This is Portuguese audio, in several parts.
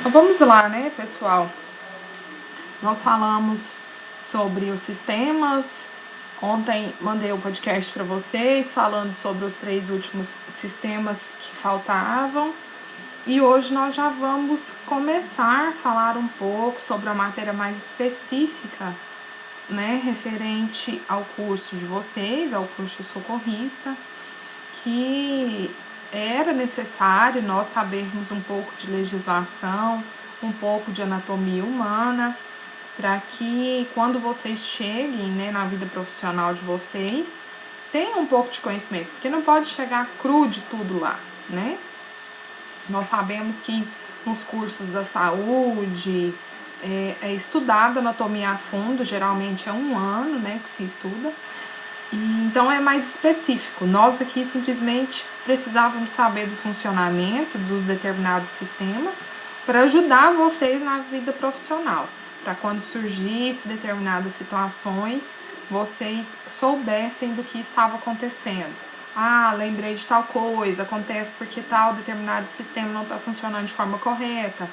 Então vamos lá, né, pessoal? Nós falamos sobre os sistemas. Ontem mandei um podcast para vocês falando sobre os 3 últimos sistemas que faltavam. E hoje nós já vamos começar a falar um pouco sobre a matéria mais específica, né, referente ao curso de vocês, ao curso socorrista, que era necessário nós sabermos um pouco de legislação, um pouco de anatomia humana, para que quando vocês cheguem, né, na vida profissional de vocês, tenham um pouco de conhecimento, porque não pode chegar cru de tudo lá, né? Nós sabemos que nos cursos da saúde é estudada anatomia a fundo, geralmente é 1 ano, né, que se estuda. E então é mais específico. Nós aqui simplesmente precisávamos saber do funcionamento dos determinados sistemas para ajudar vocês na vida profissional, para quando surgisse determinadas situações, vocês soubessem do que estava acontecendo. Ah, lembrei de tal coisa, acontece porque tal determinado sistema não está funcionando de forma correta.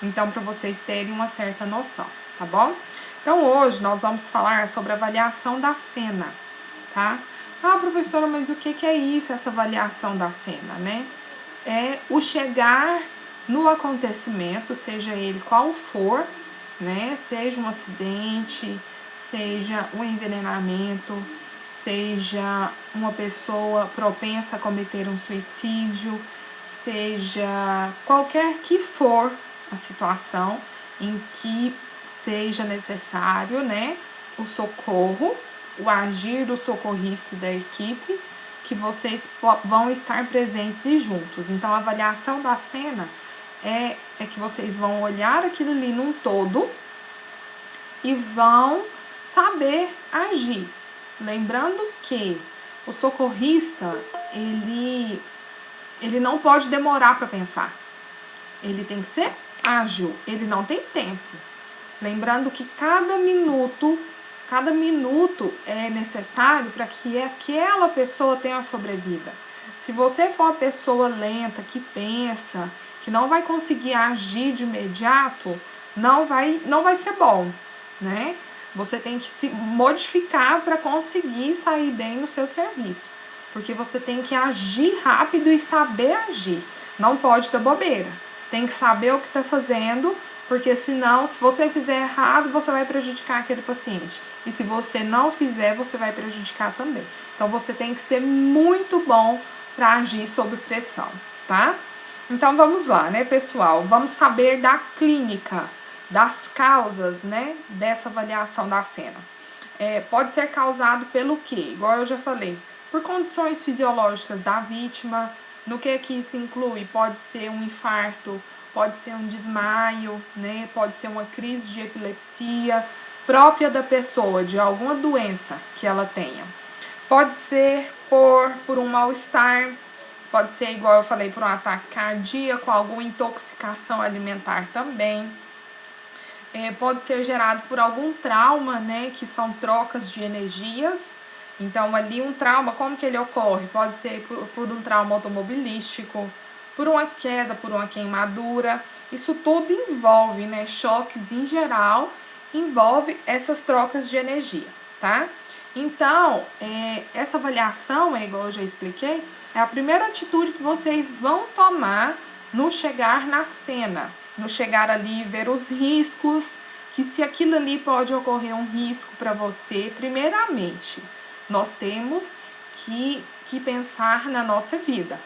Então, para vocês terem uma certa noção, tá bom? Então, hoje nós vamos falar sobre a avaliação da cena, tá? Ah, professora, mas o que é isso, essa avaliação da cena, né? É o chegar no acontecimento, seja ele qual for, né? Seja um acidente, seja um envenenamento, seja uma pessoa propensa a cometer um suicídio, seja qualquer que for a situação em que seja necessário, né, o socorro, o agir do socorrista e da equipe, que vocês vão estar presentes e juntos. Então, a avaliação da cena é que vocês vão olhar aquilo ali num todo e vão saber agir. Lembrando que o socorrista, ele não pode demorar para pensar. Ele tem que ser ágil, ele não tem tempo. Lembrando que cada minuto é necessário para que aquela pessoa tenha a sobrevida. Se você for uma pessoa lenta, que pensa, que não vai conseguir agir de imediato, não vai ser bom, né? Você tem que se modificar para conseguir sair bem no seu serviço. Porque você tem que agir rápido e saber agir. Não pode dar bobeira. Tem que saber o que está fazendo, porque senão, se você fizer errado, você vai prejudicar aquele paciente. E se você não fizer, você vai prejudicar também. Então, você tem que ser muito bom para agir sob pressão, tá? Então, vamos lá, né, pessoal? Vamos saber da clínica, das causas, né, dessa avaliação da cena. Pode ser causado pelo quê? Igual eu já falei, por condições fisiológicas da vítima. No que isso inclui? Pode ser um infarto, pode ser um desmaio, né? Pode ser uma crise de epilepsia própria da pessoa, de alguma doença que ela tenha. Pode ser por um mal-estar, pode ser, igual eu falei, por um ataque cardíaco, alguma intoxicação alimentar também. Pode ser gerado por algum trauma, né? Que são trocas de energias. Então, ali um trauma, como que ele ocorre? Pode ser por um trauma automobilístico, por uma queda, por uma queimadura. Isso tudo envolve, né? Choques em geral, envolve essas trocas de energia, tá? Então, essa avaliação, igual eu já expliquei, é a primeira atitude que vocês vão tomar no chegar na cena, no chegar ali e ver os riscos, que se aquilo ali pode ocorrer um risco para você, primeiramente, nós temos que pensar na nossa vida.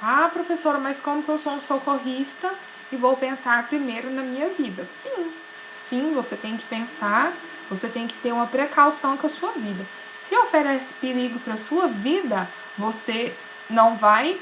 Ah, professora, mas como que eu sou um socorrista e vou pensar primeiro na minha vida? Sim, você tem que pensar, você tem que ter uma precaução com a sua vida. Se oferece perigo para a sua vida, você não vai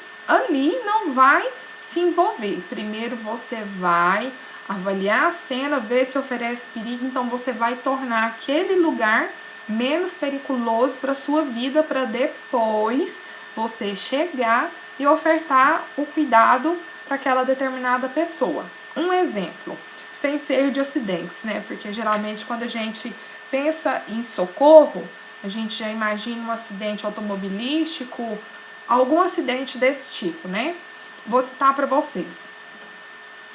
se envolver. Primeiro você vai avaliar a cena, ver se oferece perigo, então você vai tornar aquele lugar menos periculoso para a sua vida, para depois você chegar e ofertar o cuidado para aquela determinada pessoa. Um exemplo, sem ser de acidentes, né? Porque geralmente quando a gente pensa em socorro, a gente já imagina um acidente automobilístico, algum acidente desse tipo, né? Vou citar para vocês.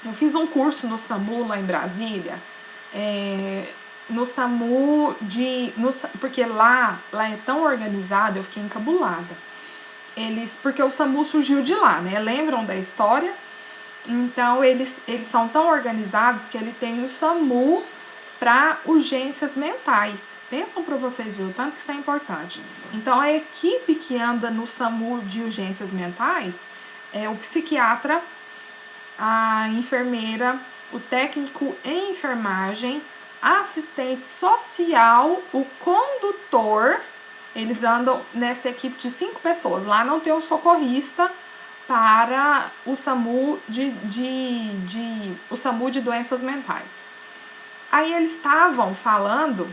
Eu fiz um curso no SAMU lá em Brasília, no SAMU porque lá é tão organizado, eu fiquei encabulada. Porque o SAMU surgiu de lá, né? Lembram da história? Então, eles são tão organizados que ele tem o SAMU para urgências mentais. Pensam para vocês verem o tanto que isso é importante. Então, a equipe que anda no SAMU de urgências mentais é o psiquiatra, a enfermeira, o técnico em enfermagem, assistente social, o condutor. Eles andam nessa equipe de 5 pessoas. Lá não tem um socorrista para o SAMU o SAMU de doenças mentais. Aí eles estavam falando,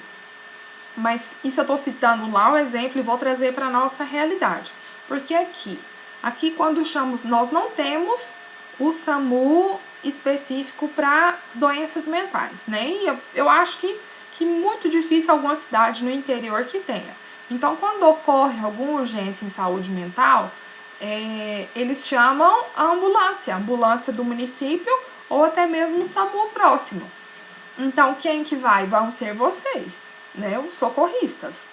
mas isso eu estou citando lá o exemplo e vou trazer para a nossa realidade. Porque aqui quando nós não temos o SAMU específico para doenças mentais, né? E eu acho que muito difícil alguma cidade no interior que tenha. Então, quando ocorre alguma urgência em saúde mental, eles chamam a ambulância do município ou até mesmo o SAMU próximo. Então, quem que vai? Vão ser vocês, né? Os socorristas.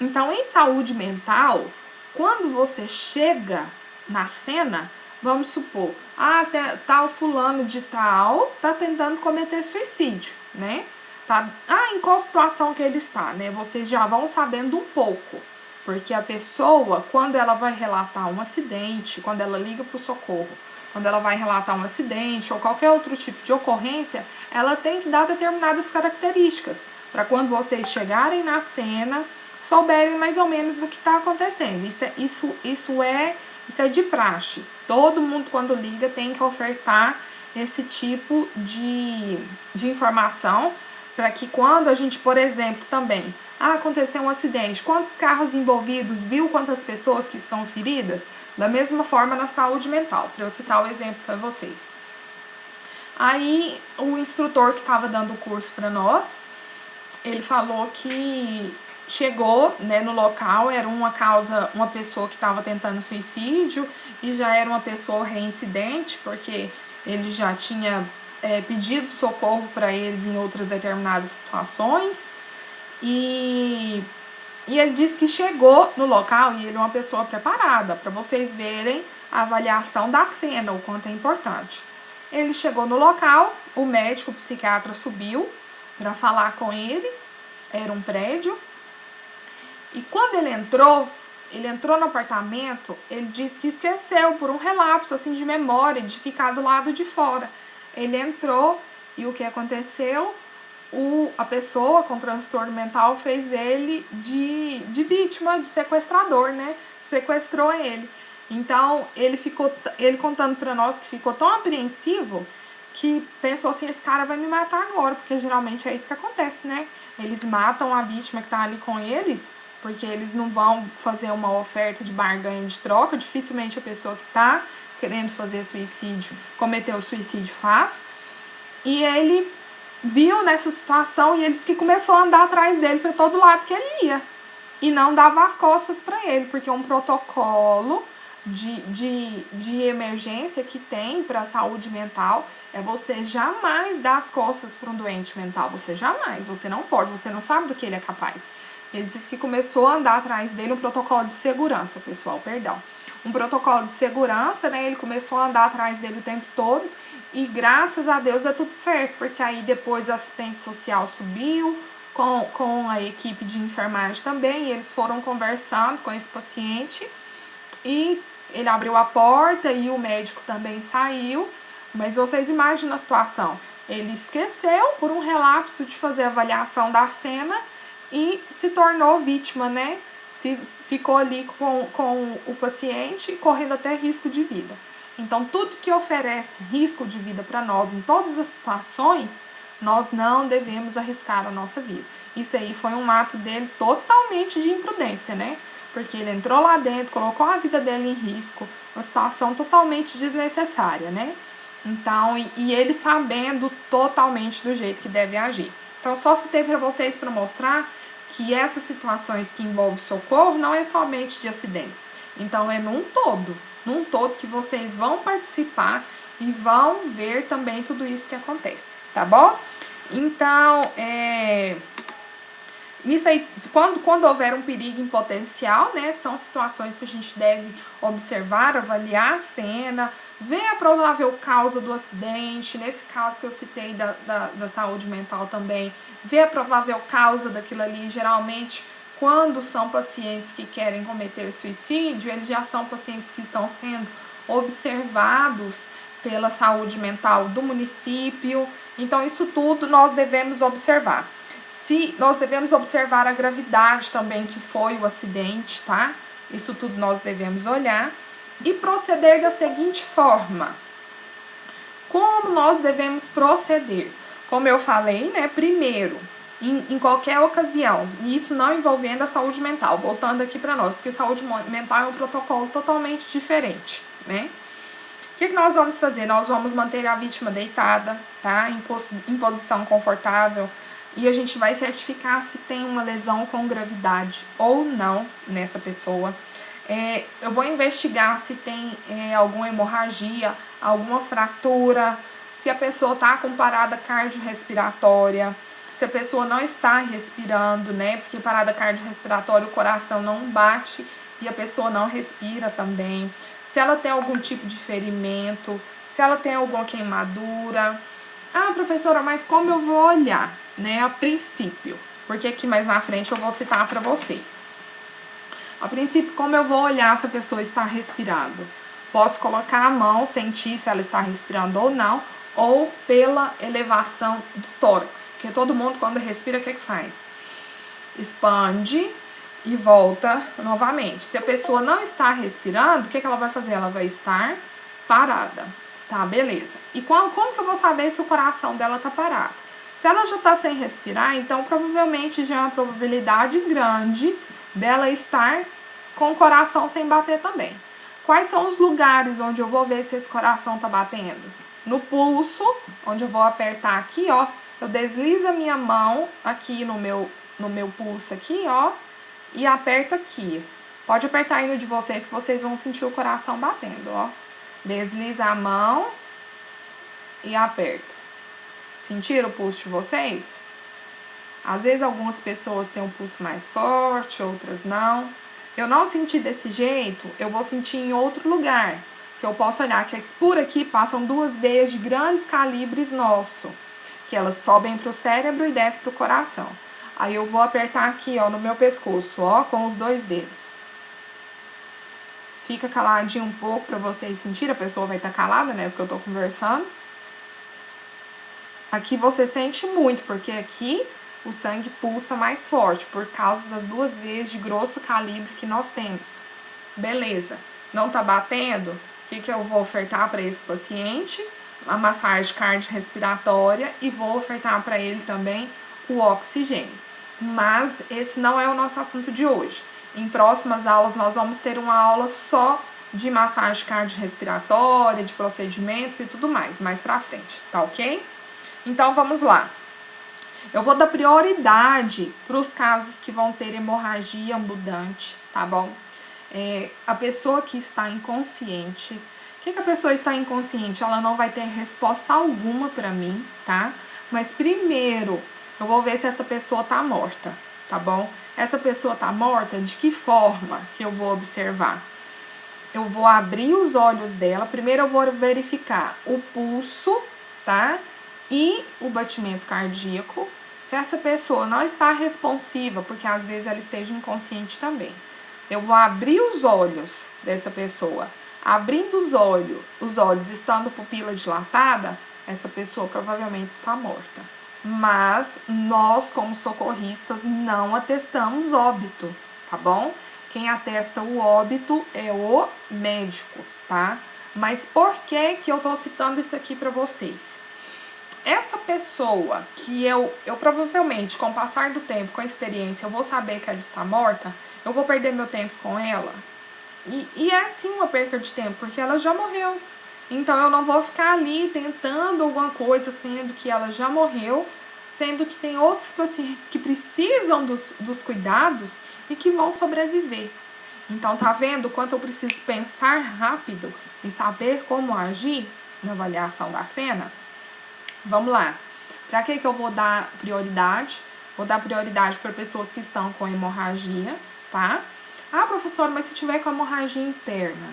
Então, em saúde mental, quando você chega na cena, vamos supor, tal fulano de tal tá tentando cometer suicídio, né? Em qual situação que ele está, né? Vocês já vão sabendo um pouco. Porque a pessoa, quando ela vai relatar um acidente, quando ela liga para o socorro, quando ela vai relatar um acidente ou qualquer outro tipo de ocorrência, ela tem que dar determinadas características para quando vocês chegarem na cena, souberem mais ou menos o que está acontecendo. Isso é de praxe. Todo mundo, quando liga, tem que ofertar esse tipo de informação para que quando a gente, por exemplo, também aconteceu um acidente, quantos carros envolvidos, viu quantas pessoas que estão feridas? Da mesma forma na saúde mental, para eu citar o exemplo para vocês. Aí o instrutor que estava dando o curso para nós, ele falou que chegou, né, no local, era uma pessoa que estava tentando suicídio e já era uma pessoa reincidente, porque ele já tinha pedido socorro para eles em outras determinadas situações. E ele disse que chegou no local e ele é uma pessoa preparada, para vocês verem a avaliação da cena, o quanto é importante. Ele chegou no local, o médico, o psiquiatra subiu para falar com ele, era um prédio. E quando ele entrou no apartamento, ele disse que esqueceu por um relapso assim de memória, de ficar do lado de fora. Ele entrou e o que aconteceu? A pessoa com transtorno mental fez ele de vítima, de sequestrador, né? Sequestrou ele. Então, ele contando para nós que ficou tão apreensivo que pensou assim, esse cara vai me matar agora, porque geralmente é isso que acontece, né? Eles matam a vítima que tá ali com eles, porque eles não vão fazer uma oferta de barganha de troca, dificilmente a pessoa que tá querendo fazer suicídio, cometer o suicídio faz. E ele viu nessa situação e ele disse que começou a andar atrás dele para todo lado que ele ia. E não dava as costas para ele, porque um protocolo de emergência que tem para a saúde mental é você jamais dar as costas para um doente mental. Você não pode, você não sabe do que ele é capaz. Ele disse que começou a andar atrás dele, um protocolo de segurança, pessoal, perdão. Um protocolo de segurança, né? Ele começou a andar atrás dele o tempo todo e graças a Deus deu tudo certo, porque aí depois o assistente social subiu com a equipe de enfermagem também, e eles foram conversando com esse paciente e ele abriu a porta e o médico também saiu, mas vocês imaginam a situação. Ele esqueceu por um relapso de fazer a avaliação da cena e se tornou vítima, né? Ficou ali com o paciente, correndo até risco de vida. Então, tudo que oferece risco de vida para nós, em todas as situações, nós não devemos arriscar a nossa vida. Isso aí foi um ato dele totalmente de imprudência, né? Porque ele entrou lá dentro, colocou a vida dele em risco, uma situação totalmente desnecessária, né? Então, e ele sabendo totalmente do jeito que deve agir. Então, só citei para vocês para mostrar que essas situações que envolvem socorro não é somente de acidentes. Então, é num todo que vocês vão participar e vão ver também tudo isso que acontece, tá bom? Então, nisso aí, quando houver um perigo em potencial, né, são situações que a gente deve observar, avaliar a cena, ver a provável causa do acidente, nesse caso que eu citei da saúde mental também, ver a provável causa daquilo ali. Geralmente, quando são pacientes que querem cometer suicídio, eles já são pacientes que estão sendo observados pela saúde mental do município. Então, isso tudo nós devemos observar. Se nós devemos observar a gravidade também que foi o acidente, tá? Isso tudo nós devemos olhar e proceder da seguinte forma. Como nós devemos proceder? Como eu falei, né? Primeiro, em qualquer ocasião, isso não envolvendo a saúde mental, voltando aqui para nós, porque saúde mental é um protocolo totalmente diferente, né? O que nós vamos fazer? Nós vamos manter a vítima deitada, tá? Em posição confortável, e a gente vai certificar se tem uma lesão com gravidade ou não nessa pessoa. Eu vou investigar se tem alguma hemorragia, alguma fratura, se a pessoa está com parada cardiorrespiratória, se a pessoa não está respirando, né? Porque parada cardiorrespiratória, o coração não bate e a pessoa não respira também. Se ela tem algum tipo de ferimento, se ela tem alguma queimadura. Ah, professora, mas como eu vou olhar, né? A princípio, porque aqui mais na frente eu vou citar para vocês. A princípio, como eu vou olhar se a pessoa está respirando? Posso colocar a mão, sentir se ela está respirando ou não, ou pela elevação do tórax. Porque todo mundo, quando respira, o que faz? Expande e volta novamente. Se a pessoa não está respirando, o que ela vai fazer? Ela vai estar parada. Tá, beleza. E como que eu vou saber se o coração dela tá parado? Se ela já tá sem respirar, então provavelmente já é uma probabilidade grande dela estar com o coração sem bater também. Quais são os lugares onde eu vou ver se esse coração tá batendo? No pulso, onde eu vou apertar aqui, ó. Eu deslizo a minha mão aqui no meu pulso aqui, ó. E aperto aqui. Pode apertar aí no de vocês que vocês vão sentir o coração batendo, ó. Desliza a mão e aperto. Sentiram o pulso de vocês? Às vezes algumas pessoas têm um pulso mais forte, outras não. Eu não senti desse jeito, eu vou sentir em outro lugar. Que eu posso olhar que por aqui passam duas veias de grandes calibres nosso. Que elas sobem para o cérebro e descem para o coração. Aí eu vou apertar aqui, ó, no meu pescoço, ó, com os dois dedos. Fica caladinho um pouco para vocês sentirem. A pessoa vai estar calada, né? Porque eu tô conversando. Aqui você sente muito, porque aqui o sangue pulsa mais forte, por causa das duas veias de grosso calibre que nós temos. Beleza. Não tá batendo? O que eu vou ofertar para esse paciente? A massagem cardiorrespiratória e vou ofertar para ele também o oxigênio. Mas esse não é o nosso assunto de hoje. Em próximas aulas nós vamos ter uma aula só de massagem cardiorrespiratória, de procedimentos e tudo mais pra frente, tá ok? Então vamos lá. Eu vou dar prioridade para os casos que vão ter hemorragia ambulante, tá bom? A pessoa que está inconsciente. O que a pessoa está inconsciente? Ela não vai ter resposta alguma para mim, tá? Mas primeiro eu vou ver se essa pessoa tá morta, tá bom? Essa pessoa tá morta, de que forma que eu vou observar? Eu vou abrir os olhos dela, primeiro eu vou verificar o pulso, tá? E o batimento cardíaco. Se essa pessoa não está responsiva, porque às vezes ela esteja inconsciente também, eu vou abrir os olhos dessa pessoa. Abrindo os olhos, estando pupila dilatada, essa pessoa provavelmente está morta. Mas nós, como socorristas, não atestamos óbito, tá bom? Quem atesta o óbito é o médico, tá? Mas por que eu tô citando isso aqui para vocês? Essa pessoa que eu provavelmente, com o passar do tempo, com a experiência, eu vou saber que ela está morta, eu vou perder meu tempo com ela? E é sim uma perca de tempo, porque ela já morreu. Então eu não vou ficar ali tentando alguma coisa, sendo que ela já morreu, sendo que tem outros pacientes que precisam dos cuidados e que vão sobreviver. Então tá vendo o quanto eu preciso pensar rápido e saber como agir? na avaliação da cena? Vamos lá. Para que eu vou dar prioridade? Vou dar prioridade para pessoas que estão com hemorragia, tá? Ah, professora, mas se tiver com hemorragia interna?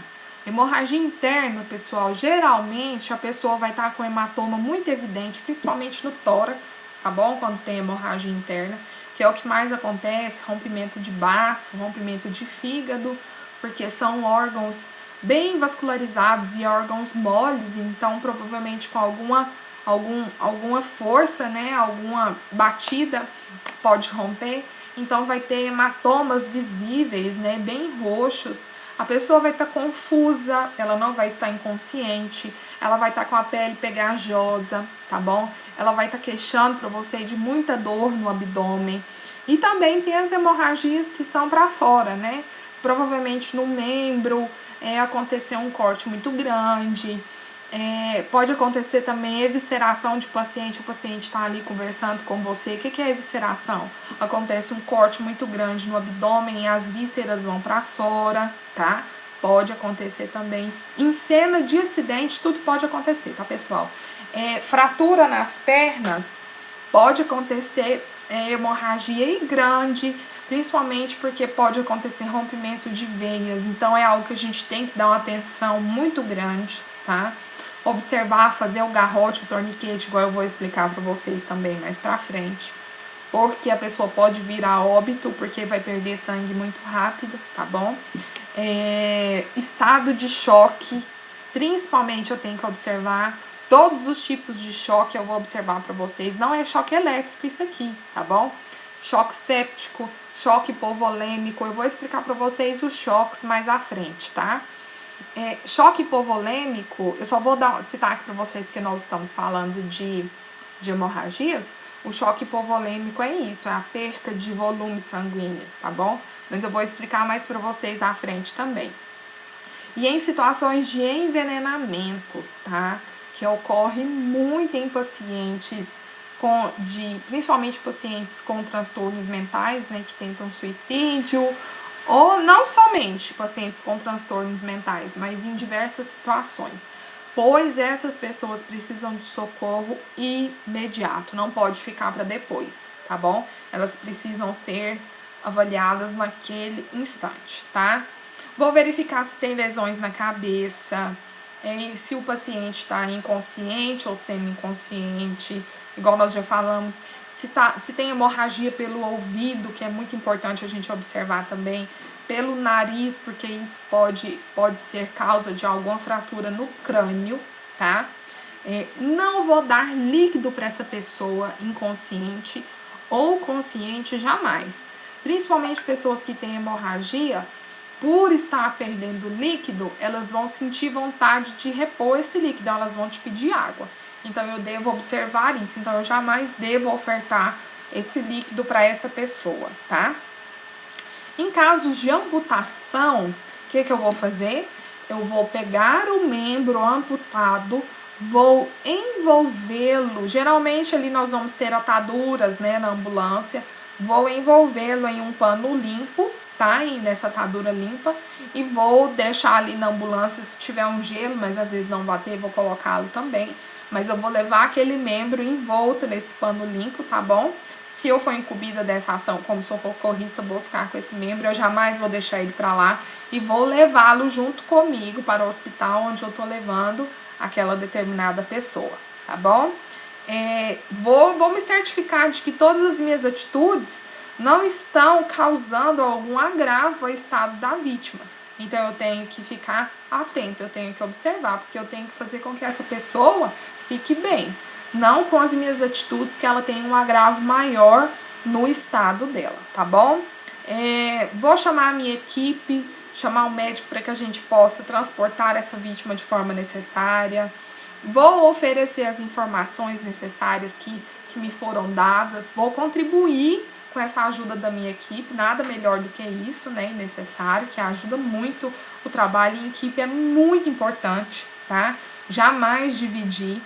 Hemorragia interna, pessoal, geralmente a pessoa vai estar com hematoma muito evidente, principalmente no tórax, tá bom? Quando tem hemorragia interna, que é o que mais acontece, rompimento de baço, rompimento de fígado, porque são órgãos bem vascularizados e órgãos moles, então provavelmente com alguma força, né, alguma batida pode romper, então vai ter hematomas visíveis, né, bem roxos. A pessoa vai estar confusa, ela não vai estar inconsciente, ela vai estar com a pele pegajosa, tá bom? Ela vai estar queixando para você de muita dor no abdômen. E também tem as hemorragias que são para fora, né? Provavelmente no membro, acontecer um corte muito grande. Pode acontecer também evisceração de paciente, o paciente está ali conversando com você. O que é evisceração? Acontece um corte muito grande no abdômen e as vísceras vão para fora, tá? Pode acontecer também. Em cena de acidente, tudo pode acontecer, tá, pessoal? Fratura nas pernas, pode acontecer hemorragia grande, principalmente porque pode acontecer rompimento de veias. Então, é algo que a gente tem que dar uma atenção muito grande, tá? Observar, fazer o garrote, o torniquete, igual eu vou explicar para vocês também mais pra frente. Porque a pessoa pode vir a óbito, porque vai perder sangue muito rápido, tá bom? Estado de choque, principalmente eu tenho que observar. Todos os tipos de choque eu vou observar para vocês. Não é choque elétrico isso aqui, tá bom? Choque séptico, choque hipovolêmico. Eu vou explicar para vocês os choques mais à frente, tá? Choque hipovolêmico, eu só vou citar aqui para vocês porque nós estamos falando de hemorragias. O choque hipovolêmico é isso, é a perca de volume sanguíneo, tá bom? Mas eu vou explicar mais para vocês à frente também. E em situações de envenenamento, tá? Que ocorre muito em pacientes principalmente pacientes com transtornos mentais, né? Que tentam suicídio. Ou não somente pacientes com transtornos mentais, mas em diversas situações. Pois essas pessoas precisam de socorro imediato, não pode ficar para depois, tá bom? Elas precisam ser avaliadas naquele instante, tá? Vou verificar se tem lesões na cabeça, se o paciente está inconsciente ou semi-inconsciente, igual nós já falamos, se tem hemorragia pelo ouvido, que é muito importante a gente observar também, pelo nariz, porque isso pode ser causa de alguma fratura no crânio, tá? Não vou dar líquido para essa pessoa inconsciente ou consciente jamais. Principalmente pessoas que têm hemorragia, por estar perdendo líquido, elas vão sentir vontade de repor esse líquido, elas vão te pedir água. Então, eu devo observar isso. Então, eu jamais devo ofertar esse líquido para essa pessoa, tá? Em casos de amputação, o que eu vou fazer? Eu vou pegar o membro amputado, vou envolvê-lo. Geralmente, ali nós vamos ter ataduras, né, na ambulância. Vou envolvê-lo em um pano limpo, tá? E nessa atadura limpa. E vou deixar ali na ambulância, se tiver um gelo, mas às vezes não vai ter, vou colocá-lo também. Mas eu vou levar aquele membro envolto nesse pano limpo, tá bom? Se eu for incumbida dessa ação como socorrista, vou ficar com esse membro. Eu jamais vou deixar ele pra lá e vou levá-lo junto comigo para o hospital onde eu tô levando aquela determinada pessoa, tá bom? Vou me certificar de que todas as minhas atitudes não estão causando algum agravo ao estado da vítima. Então, eu tenho que ficar atenta, eu tenho que observar, porque eu tenho que fazer com que essa pessoa fique bem. Não com as minhas atitudes que ela tenha um agravo maior no estado dela, tá bom? Vou chamar a minha equipe, chamar o médico para que a gente possa transportar essa vítima de forma necessária. Vou oferecer as informações necessárias que me foram dadas. Vou contribuir com essa ajuda da minha equipe. Nada melhor do que isso, né? Necessário, que ajuda muito o trabalho em equipe. É muito importante, tá? Jamais dividir.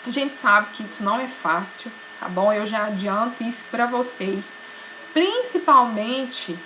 A gente sabe que isso não é fácil, tá bom? Eu já adianto isso para vocês. Principalmente,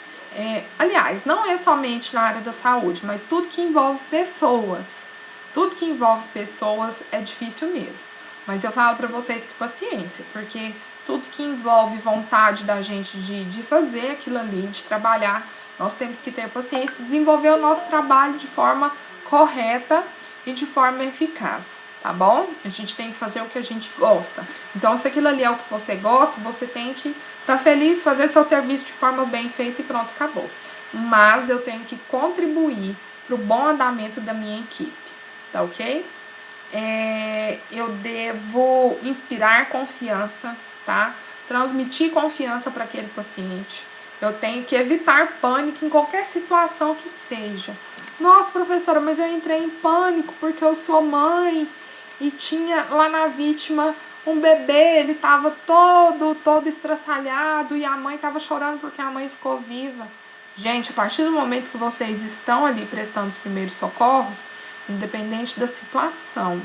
aliás, não é somente na área da saúde, mas tudo que envolve pessoas. Tudo que envolve pessoas é difícil mesmo. Mas eu falo pra vocês que paciência, porque tudo que envolve vontade da gente de fazer aquilo ali, de trabalhar, nós temos que ter paciência e desenvolver o nosso trabalho de forma correta e de forma eficaz, tá bom? A gente tem que fazer o que a gente gosta. Então, se aquilo ali é o que você gosta, você tem que estar feliz, fazer seu serviço de forma bem feita e pronto, acabou. Mas eu tenho que contribuir para o bom andamento da minha equipe, tá ok? Eu devo inspirar confiança, tá? Transmitir confiança para aquele paciente. Eu tenho que evitar pânico em qualquer situação que seja. Nossa, professora, mas eu entrei em pânico porque eu sou mãe e tinha lá na vítima um bebê, ele tava todo estraçalhado e a mãe tava chorando porque a mãe ficou viva. Gente, a partir do momento que vocês estão ali prestando os primeiros socorros, independente da situação,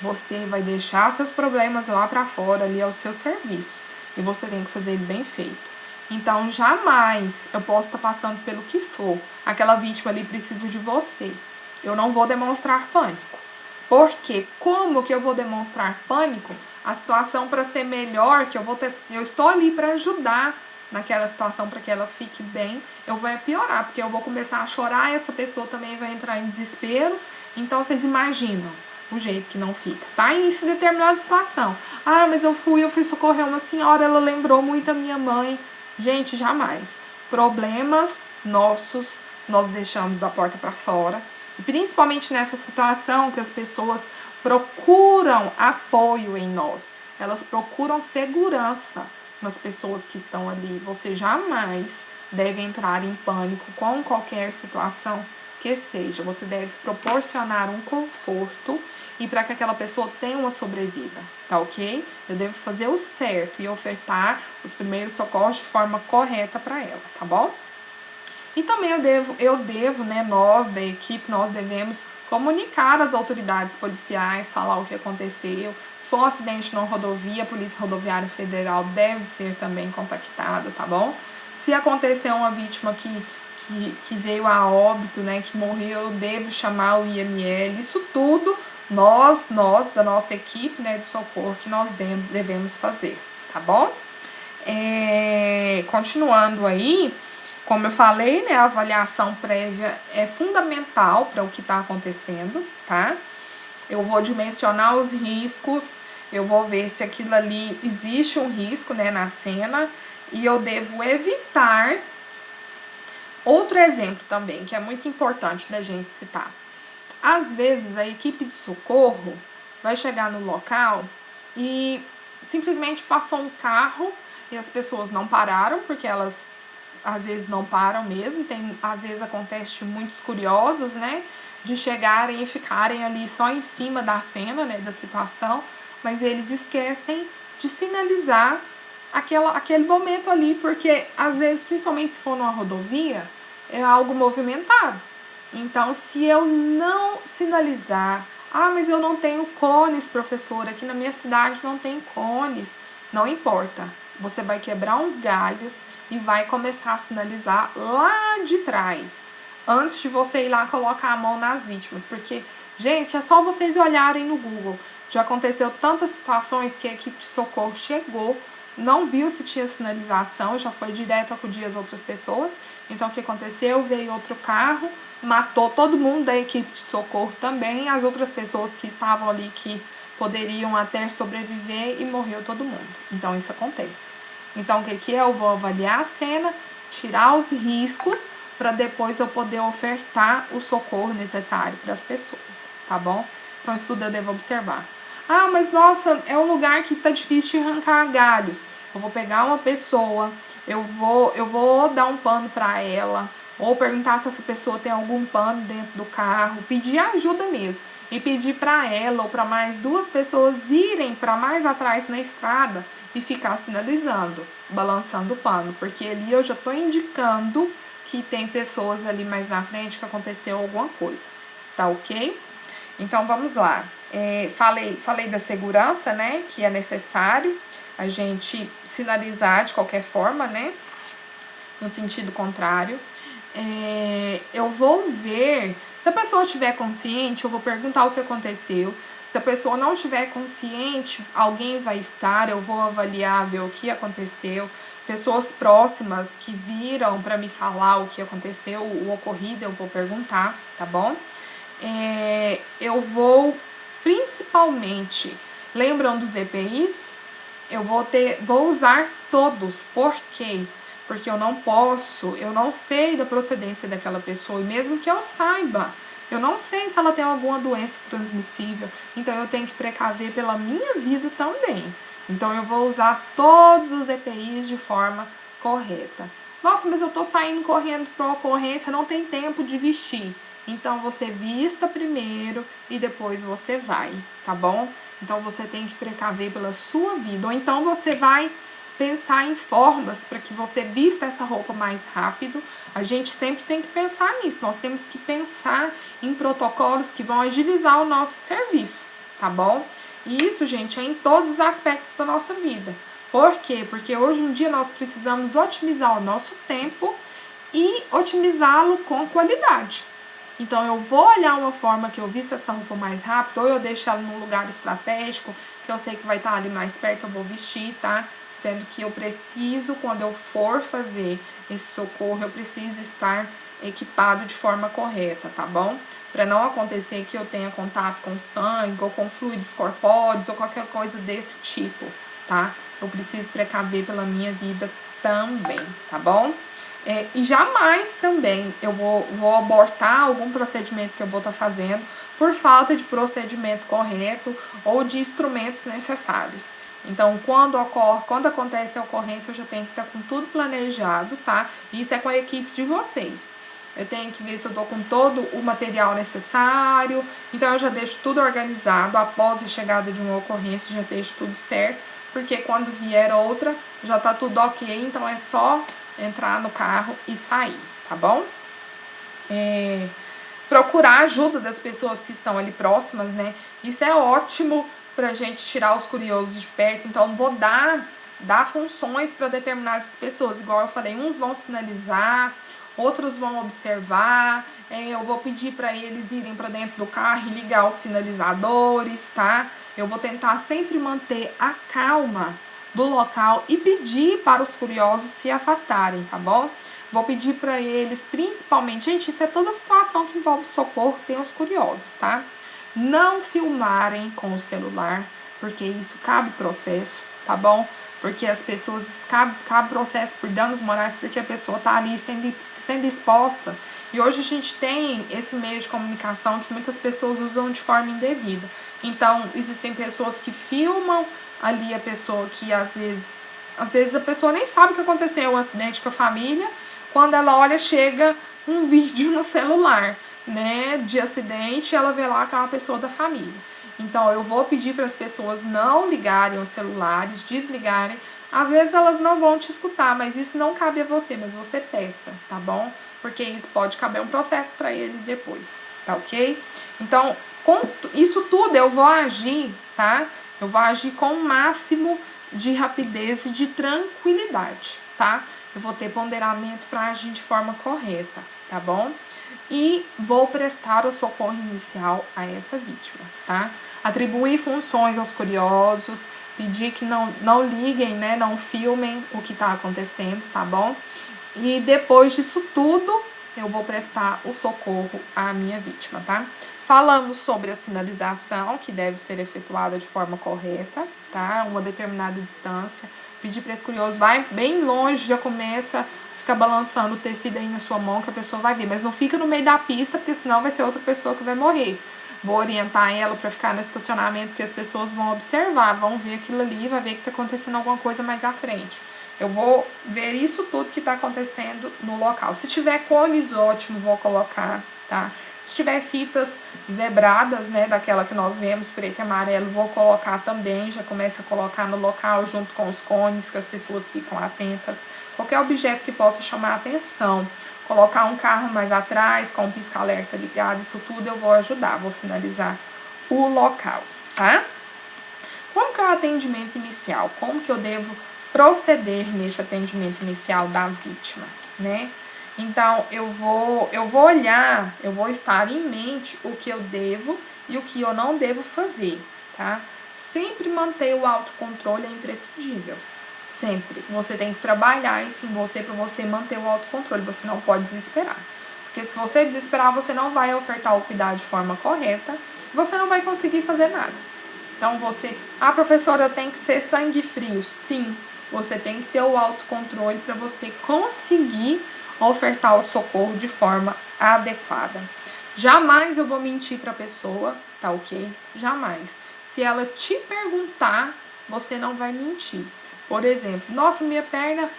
você vai deixar seus problemas lá pra fora, ali é o seu serviço. E você tem que fazer ele bem feito. Então, jamais eu posso estar passando pelo que for. Aquela vítima ali precisa de você. Eu não vou demonstrar pânico. Porque como que eu vou demonstrar pânico? A situação para ser melhor, que eu estou ali para ajudar naquela situação para que ela fique bem, eu vou piorar, porque eu vou começar a chorar, essa pessoa também vai entrar em desespero. Então, vocês imaginam o jeito que não fica, tá? E em determinada situação. Ah, mas eu fui socorrer uma senhora, ela lembrou muito a minha mãe. Gente, jamais. Problemas nossos, nós deixamos da porta para fora. E principalmente nessa situação que as pessoas procuram apoio em nós. Elas procuram segurança nas pessoas que estão ali. Você jamais deve entrar em pânico com qualquer situação que seja. Você deve proporcionar um conforto e para que aquela pessoa tenha uma sobrevida, tá ok? Eu devo fazer o certo e ofertar os primeiros socorros de forma correta para ela, tá bom? E também eu devo, né, nós da equipe, nós devemos comunicar às autoridades policiais, falar o que aconteceu. Se for um acidente na rodovia, a Polícia Rodoviária Federal deve ser também contactada, tá bom? Se acontecer uma vítima que veio a óbito, né, que morreu, eu devo chamar o IML. Isso tudo nós da nossa equipe, né, de socorro, que nós devemos fazer, tá bom? Continuando aí, como eu falei, né, a avaliação prévia é fundamental para o que está acontecendo, tá? Eu vou dimensionar os riscos, eu vou ver se aquilo ali existe um risco, né, na cena, e eu devo evitar. Outro exemplo também, que é muito importante da gente citar. Às vezes, a equipe de socorro vai chegar no local e simplesmente passou um carro e as pessoas não pararam, porque elas às vezes não param mesmo. Às vezes acontece de muitos curiosos, né, de chegarem e ficarem ali só em cima da cena, né, da situação, mas eles esquecem de sinalizar aquele momento ali, porque às vezes, principalmente se for numa rodovia, é algo movimentado. Então, se eu não sinalizar, mas eu não tenho cones, professora, aqui na minha cidade não tem cones, não importa. Você vai quebrar uns galhos e vai começar a sinalizar lá de trás, antes de você ir lá colocar a mão nas vítimas, porque, gente, é só vocês olharem no Google. Já aconteceu tantas situações que a equipe de socorro chegou, não viu se tinha sinalização, já foi direto acudir as outras pessoas. Então, o que aconteceu? Veio outro carro, matou todo mundo da equipe de socorro também, as outras pessoas que estavam ali que poderiam até sobreviver, e morreu todo mundo. Então, isso acontece. Então, o que é? Eu vou avaliar a cena, tirar os riscos, para depois eu poder ofertar o socorro necessário para as pessoas, tá bom? Então, isso tudo eu devo observar. Mas nossa, é um lugar que tá difícil de arrancar galhos. Eu vou pegar uma pessoa, eu vou dar um pano para ela, ou perguntar se essa pessoa tem algum pano dentro do carro, pedir ajuda mesmo, e pedir para ela ou para mais duas pessoas irem para mais atrás na estrada e ficar sinalizando, balançando o pano, porque ali eu já tô indicando que tem pessoas ali mais na frente que aconteceu alguma coisa, tá ok? Então, vamos lá. Falei da segurança, né, que é necessário a gente sinalizar de qualquer forma, né, no sentido contrário. eu vou ver, se a pessoa estiver consciente, eu vou perguntar o que aconteceu. Se a pessoa não estiver consciente, alguém vai estar, eu vou avaliar, ver o que aconteceu. Pessoas próximas que viram para me falar o que aconteceu, o ocorrido, eu vou perguntar, tá bom? Eu vou, principalmente, lembram dos EPIs? Eu vou usar todos. Por quê? Porque eu não sei da procedência daquela pessoa, e mesmo que eu saiba, eu não sei se ela tem alguma doença transmissível, então eu tenho que precaver pela minha vida também. Então eu vou usar todos os EPIs de forma correta. Nossa, mas eu tô saindo correndo para uma ocorrência, não tem tempo de vestir. Então você vista primeiro e depois você vai, tá bom? Então você tem que precaver pela sua vida. Ou então você vai pensar em formas para que você vista essa roupa mais rápido. A gente sempre tem que pensar nisso. Nós temos que pensar em protocolos que vão agilizar o nosso serviço, tá bom? E isso, gente, é em todos os aspectos da nossa vida. Por quê? Porque hoje em dia nós precisamos otimizar o nosso tempo e otimizá-lo com qualidade. Então, eu vou olhar uma forma que eu vista essa roupa mais rápido, ou eu deixo ela num lugar estratégico, que eu sei que vai estar ali mais perto, eu vou vestir, tá? Sendo que eu preciso, quando eu for fazer esse socorro, eu preciso estar equipado de forma correta, tá bom? Para não acontecer que eu tenha contato com sangue, ou com fluidos corpóreos, ou qualquer coisa desse tipo, tá? Eu preciso precaver pela minha vida também, tá bom? E jamais também eu vou abortar algum procedimento que eu vou estar fazendo por falta de procedimento correto ou de instrumentos necessários. Então, quando acontece a ocorrência, eu já tenho que estar com tudo planejado, tá? Isso é com a equipe de vocês. Eu tenho que ver se eu tô com todo o material necessário. Então, eu já deixo tudo organizado. Após a chegada de uma ocorrência, já deixo tudo certo. Porque quando vier outra, já tá tudo ok. Então, é só entrar no carro e sair, tá bom? Procurar a ajuda das pessoas que estão ali próximas, né? Isso é ótimo pra gente tirar os curiosos de perto. Então, vou dar funções para determinadas pessoas. Igual eu falei, uns vão sinalizar, outros vão observar. Eu vou pedir para eles irem para dentro do carro e ligar os sinalizadores, tá? Eu vou tentar sempre manter a calma do local e pedir para os curiosos se afastarem, tá bom? Vou pedir para eles, principalmente, gente, isso é toda situação que envolve socorro, tem os curiosos, tá? Não filmarem com o celular, porque isso cabe processo, tá bom? Porque as pessoas cabe processo por danos morais, porque a pessoa tá ali sendo exposta. E hoje a gente tem esse meio de comunicação que muitas pessoas usam de forma indevida. Então, existem pessoas que filmam ali a pessoa que às vezes a pessoa nem sabe o que aconteceu, um acidente com a família, quando ela olha, chega um vídeo no celular, né, de acidente, ela vê lá que é uma pessoa da família. Então, eu vou pedir para as pessoas não ligarem os celulares, desligarem. Às vezes elas não vão te escutar, mas isso não cabe a você, mas você peça, tá bom? Porque isso pode caber um processo para ele depois, tá ok? Então, com isso tudo eu vou agir, tá? Eu vou agir com o máximo de rapidez e de tranquilidade, tá? Eu vou ter ponderamento para agir de forma correta, tá bom? E vou prestar o socorro inicial a essa vítima, tá? Atribuir funções aos curiosos, pedir que não liguem, né? Não filmem o que está acontecendo, tá bom? E depois disso tudo, eu vou prestar o socorro à minha vítima, tá? Falamos sobre a sinalização, que deve ser efetuada de forma correta, tá? Uma determinada distância. Pedir para esse curioso, vai bem longe, já começa a ficar balançando o tecido aí na sua mão, que a pessoa vai ver. Mas não fica no meio da pista, porque senão vai ser outra pessoa que vai morrer. Vou orientar ela para ficar no estacionamento, que as pessoas vão observar, vão ver aquilo ali, vai ver que está acontecendo alguma coisa mais à frente. Eu vou ver isso tudo que está acontecendo no local. Se tiver cones, ótimo, vou colocar, tá? Se tiver fitas zebradas, né, daquela que nós vemos, preto e amarelo, vou colocar também. Já começa a colocar no local junto com os cones, que as pessoas ficam atentas. Qualquer objeto que possa chamar a atenção. Colocar um carro mais atrás, com um pisca-alerta ligado, isso tudo eu vou ajudar, vou sinalizar o local, tá? Como que é o atendimento inicial? Como que eu devo proceder nesse atendimento inicial da vítima, né? Então, eu vou olhar, eu vou estar em mente o que eu devo e o que eu não devo fazer, tá? Sempre manter o autocontrole é imprescindível. Sempre. Você tem que trabalhar isso em você para você manter o autocontrole. Você não pode desesperar. Porque se você desesperar, você não vai ofertar o cuidado de forma correta. Você não vai conseguir fazer nada. Então, professora, eu tenho que ser sangue frio. Sim, você tem que ter o autocontrole para você conseguir ofertar o socorro de forma adequada. Jamais eu vou mentir para a pessoa, tá ok? Jamais. Se ela te perguntar, você não vai mentir. Por exemplo, nossa, minha perna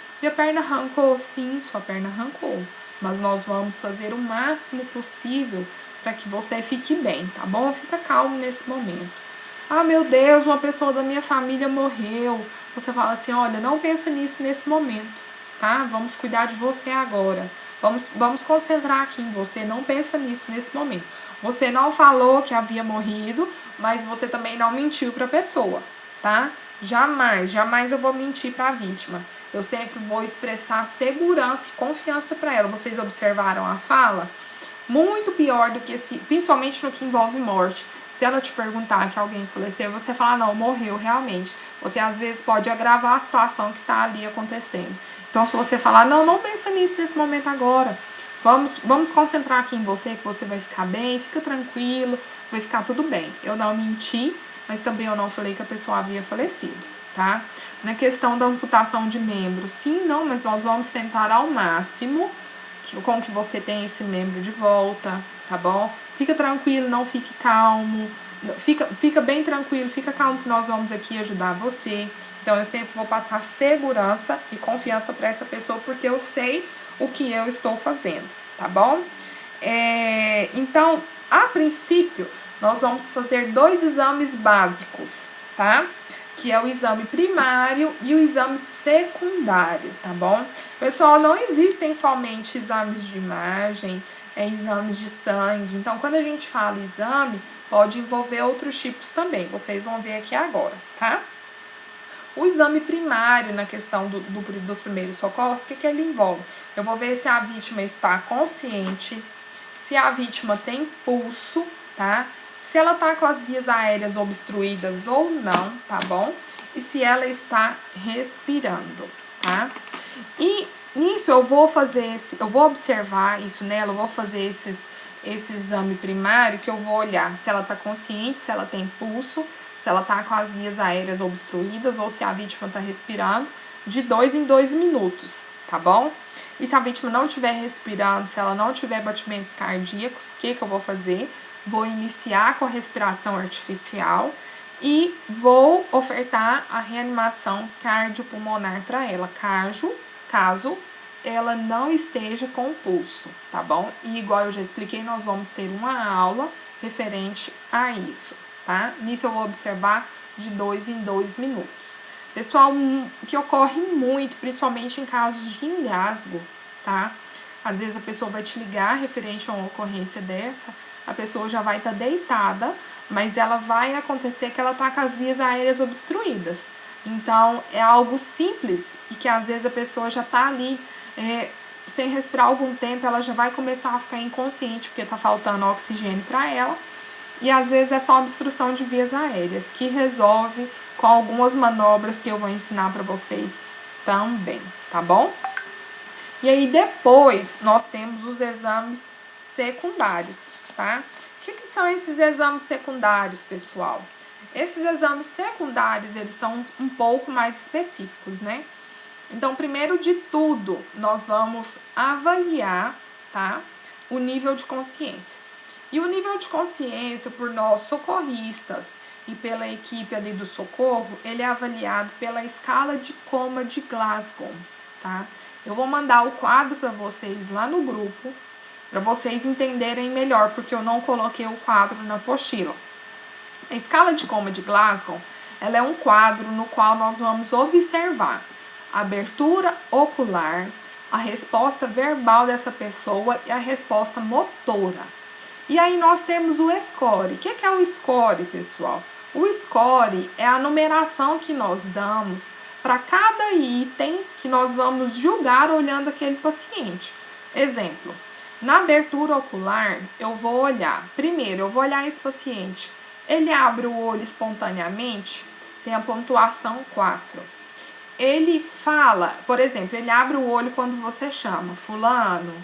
arrancou. Sim, sua perna arrancou. Mas nós vamos fazer o máximo possível para que você fique bem, tá bom? Fica calmo nesse momento. Ah, meu Deus, uma pessoa da minha família morreu. Você fala assim, olha, não pensa nisso nesse momento, tá? Vamos cuidar de você agora. Vamos concentrar aqui em você, não pensa nisso nesse momento. Você não falou que havia morrido, mas você também não mentiu para a pessoa, tá? Jamais eu vou mentir para a vítima. Eu sempre vou expressar segurança e confiança para ela. Vocês observaram a fala? Muito pior do que principalmente no que envolve morte. Se ela te perguntar que alguém faleceu, você fala, não, morreu realmente. Você às vezes pode agravar a situação que está ali acontecendo. Então, se você falar, não pensa nisso nesse momento agora. Vamos concentrar aqui em você, que você vai ficar bem, fica tranquilo, vai ficar tudo bem. Eu não menti, mas também eu não falei que a pessoa havia falecido, tá? Na questão da amputação de membros, sim, não, mas nós vamos tentar ao máximo com que você tenha esse membro de volta, tá bom? Fica tranquilo, não fique calmo, fica bem tranquilo, fica calmo que nós vamos aqui ajudar você. Então, eu sempre vou passar segurança e confiança para essa pessoa, porque eu sei o que eu estou fazendo, tá bom? Então, a princípio, nós vamos fazer 2 exames básicos, tá? Que é o exame primário e o exame secundário, tá bom? Pessoal, não existem somente exames de imagem, exames de sangue. Então, quando a gente fala exame, pode envolver outros tipos também. Vocês vão ver aqui agora, tá? O exame primário, na questão dos primeiros socorros, o que ele envolve? Eu vou ver se a vítima está consciente, se a vítima tem pulso, tá? Se ela tá com as vias aéreas obstruídas ou não, tá bom? E se ela está respirando, tá? E nisso eu vou observar isso nela, eu vou fazer esse exame primário, que eu vou olhar se ela tá consciente, se ela tem pulso, se ela tá com as vias aéreas obstruídas ou se a vítima tá respirando, de 2 em 2 minutos, tá bom? E se a vítima não estiver respirando, se ela não tiver batimentos cardíacos, o que eu vou fazer? Vou iniciar com a respiração artificial e vou ofertar a reanimação cardiopulmonar para ela, caso ela não esteja com pulso, tá bom? E igual eu já expliquei, nós vamos ter uma aula referente a isso, tá? Nisso eu vou observar de 2 em 2 minutos. Pessoal, que ocorre muito, principalmente em casos de engasgo, tá? Às vezes a pessoa vai te ligar referente a uma ocorrência dessa, a pessoa já vai estar deitada, mas ela vai acontecer que ela tá com as vias aéreas obstruídas. Então, é algo simples e que às vezes a pessoa já tá ali sem respirar algum tempo, ela já vai começar a ficar inconsciente porque tá faltando oxigênio para ela. E às vezes é só obstrução de vias aéreas, que resolve com algumas manobras que eu vou ensinar para vocês também, tá bom? E aí depois nós temos os exames secundários, tá? O que são esses exames secundários, pessoal? Esses exames secundários, eles são um pouco mais específicos, né? Então, primeiro de tudo, nós vamos avaliar, tá? O nível de consciência. E o nível de consciência, por nós socorristas e pela equipe ali do socorro, ele é avaliado pela escala de coma de Glasgow, tá? Eu vou mandar o quadro para vocês lá no grupo, para vocês entenderem melhor, porque eu não coloquei o quadro na apostila. A escala de coma de Glasgow, ela é um quadro no qual nós vamos observar a abertura ocular, a resposta verbal dessa pessoa e a resposta motora. E aí nós temos o score. O que é o score, pessoal? O score é a numeração que nós damos para cada item que nós vamos julgar olhando aquele paciente. Exemplo, na abertura ocular, eu vou olhar, primeiro, eu vou olhar esse paciente, ele abre o olho espontaneamente, tem a pontuação 4. Ele fala, por exemplo, ele abre o olho quando você chama, fulano,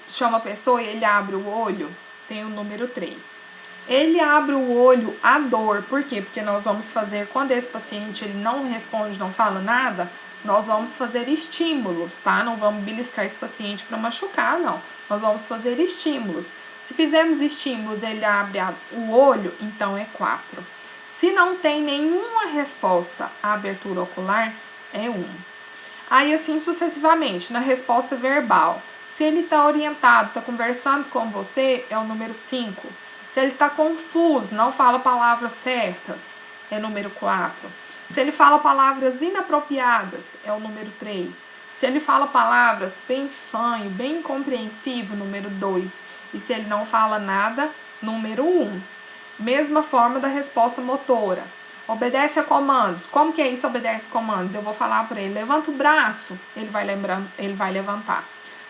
chama a pessoa e ele abre o olho, tem o número 3. Ele abre o olho à dor, por quê? Porque nós vamos fazer, quando esse paciente ele não responde, não fala nada, nós vamos fazer estímulos, tá? Não vamos beliscar esse paciente para machucar, não. Nós vamos fazer estímulos. Se fizermos estímulos, ele abre o olho, então é 4. Se não tem nenhuma resposta à abertura ocular, é 1. Aí assim sucessivamente, na resposta verbal. Se ele está orientado, está conversando com você, é o número 5. Se ele está confuso, não fala palavras certas, é o número 4. Se ele fala palavras inapropriadas, é o número 3. Se ele fala palavras bem fanho, bem incompreensível, número 2. E se ele não fala nada, número 1. Mesma forma da resposta motora. Obedece a comandos. Como que é isso, obedece comandos? Eu vou falar para ele, levanta o braço, ele vai levantar.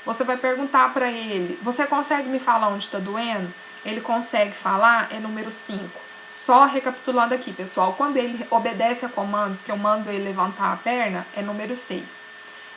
Você vai perguntar para ele, você consegue me falar onde está doendo? Ele consegue falar, é número 5. Só recapitulando aqui, pessoal, quando ele obedece a comandos, que eu mando ele levantar a perna, é número 6.